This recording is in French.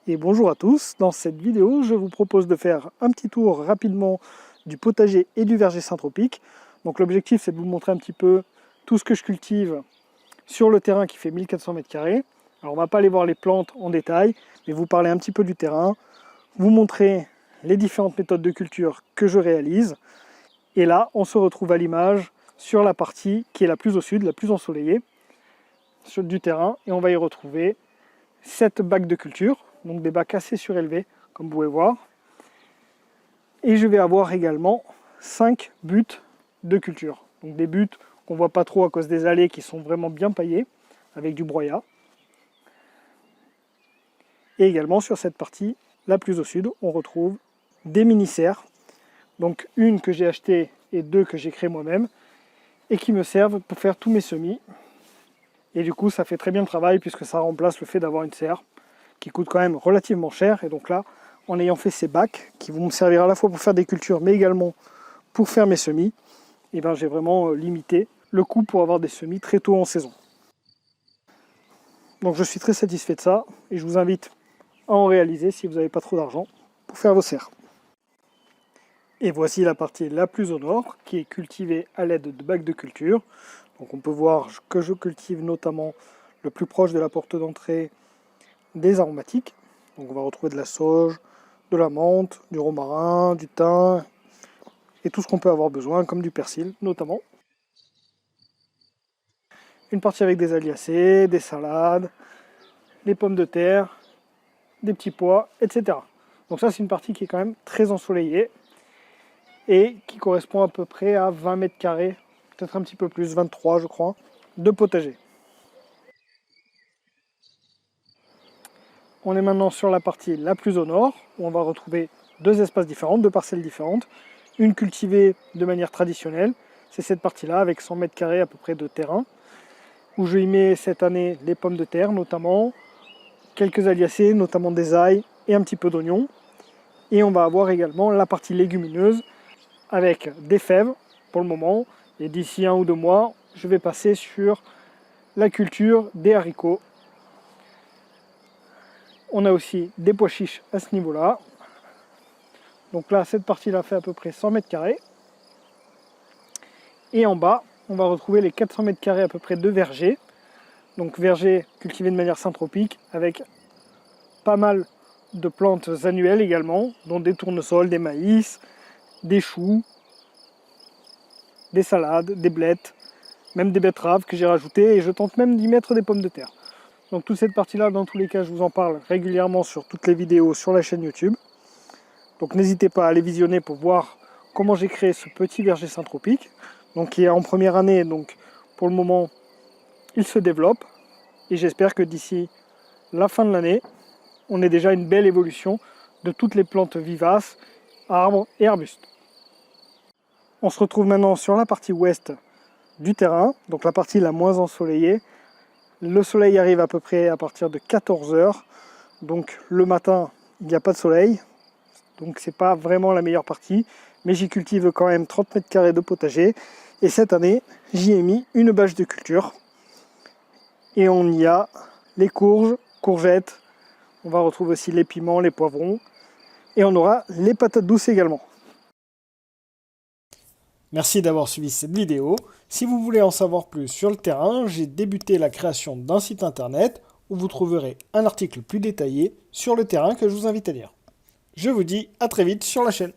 Et bonjour à tous, dans cette vidéo je vous propose de faire un petit tour rapidement du potager et du verger Saint-Tropique. Donc l'objectif c'est de vous montrer un petit peu tout ce que je cultive sur le terrain qui fait 1400 m². Alors on va pas aller voir les plantes en détail, mais vous parler un petit peu du terrain, vous montrer les différentes méthodes de culture que je réalise. Et là on se retrouve à l'image sur la partie qui est la plus au sud, la plus ensoleillée du terrain, et on va y retrouver 7 bacs de culture, donc des bacs assez surélevés, comme vous pouvez voir. Et je vais avoir également 5 buts de culture. Donc des buts qu'on ne voit pas trop à cause des allées qui sont vraiment bien paillées, avec du broyat. Et également sur cette partie, la plus au sud, on retrouve des mini-serres. Donc une que j'ai achetée et 2 que j'ai créées moi-même, et qui me servent pour faire tous mes semis. Et du coup, ça fait très bien le travail puisque ça remplace le fait d'avoir une serre qui coûte quand même relativement cher. Et donc là, en ayant fait ces bacs qui vont me servir à la fois pour faire des cultures mais également pour faire mes semis, et ben j'ai vraiment limité le coût pour avoir des semis très tôt en saison. Donc je suis très satisfait de ça et je vous invite à en réaliser si vous n'avez pas trop d'argent pour faire vos serres. Et voici la partie la plus au nord qui est cultivée à l'aide de bacs de culture. Donc on peut voir que je cultive notamment le plus proche de la porte d'entrée des aromatiques. Donc on va retrouver de la sauge, de la menthe, du romarin, du thym et tout ce qu'on peut avoir besoin, comme du persil notamment. Une partie avec des aliacées, des salades, des pommes de terre, des petits pois, etc. Donc ça c'est une partie qui est quand même très ensoleillée et qui correspond à peu près à 20 m², peut-être un petit peu plus, 23 je crois, de potager. On est maintenant sur la partie la plus au nord, où on va retrouver 2 espaces différents, 2 parcelles différentes. Une cultivée de manière traditionnelle, c'est cette partie-là, avec 100 m² à peu près de terrain, où je y mets cette année les pommes de terre notamment, quelques aliacées, notamment des ails et un petit peu d'oignons. Et on va avoir également la partie légumineuse, avec des fèves pour le moment, et d'ici 1 ou 2 mois, je vais passer sur la culture des haricots. On a aussi des pois chiches à ce niveau-là. Donc là, cette partie-là fait à peu près 100 m². Et en bas, on va retrouver les 400 m² à peu près de verger. Donc verger cultivé de manière syntropique, avec pas mal de plantes annuelles également, dont des tournesols, des maïs, des choux, des salades, des blettes, même des betteraves que j'ai rajoutées, et je tente même d'y mettre des pommes de terre. Donc toute cette partie-là, dans tous les cas, je vous en parle régulièrement sur toutes les vidéos sur la chaîne YouTube. Donc n'hésitez pas à aller visionner pour voir comment j'ai créé ce petit verger syntropique. Donc qui est en première année, donc pour le moment, il se développe. Et j'espère que d'ici la fin de l'année, on ait déjà une belle évolution de toutes les plantes vivaces, arbres et arbustes. On se retrouve maintenant sur la partie ouest du terrain, donc la partie la moins ensoleillée. Le soleil arrive à peu près à partir de 14 h. Donc le matin, il n'y a pas de soleil. Donc c'est pas vraiment la meilleure partie. Mais j'y cultive quand même 30 m² de potager. Et cette année, j'y ai mis une bâche de culture. Et on y a les courges, courgettes. On va retrouver aussi les piments, les poivrons. Et on aura les patates douces également. Merci d'avoir suivi cette vidéo. Si vous voulez en savoir plus sur le terrain, j'ai débuté la création d'un site internet où vous trouverez un article plus détaillé sur le terrain que je vous invite à lire. Je vous dis à très vite sur la chaîne.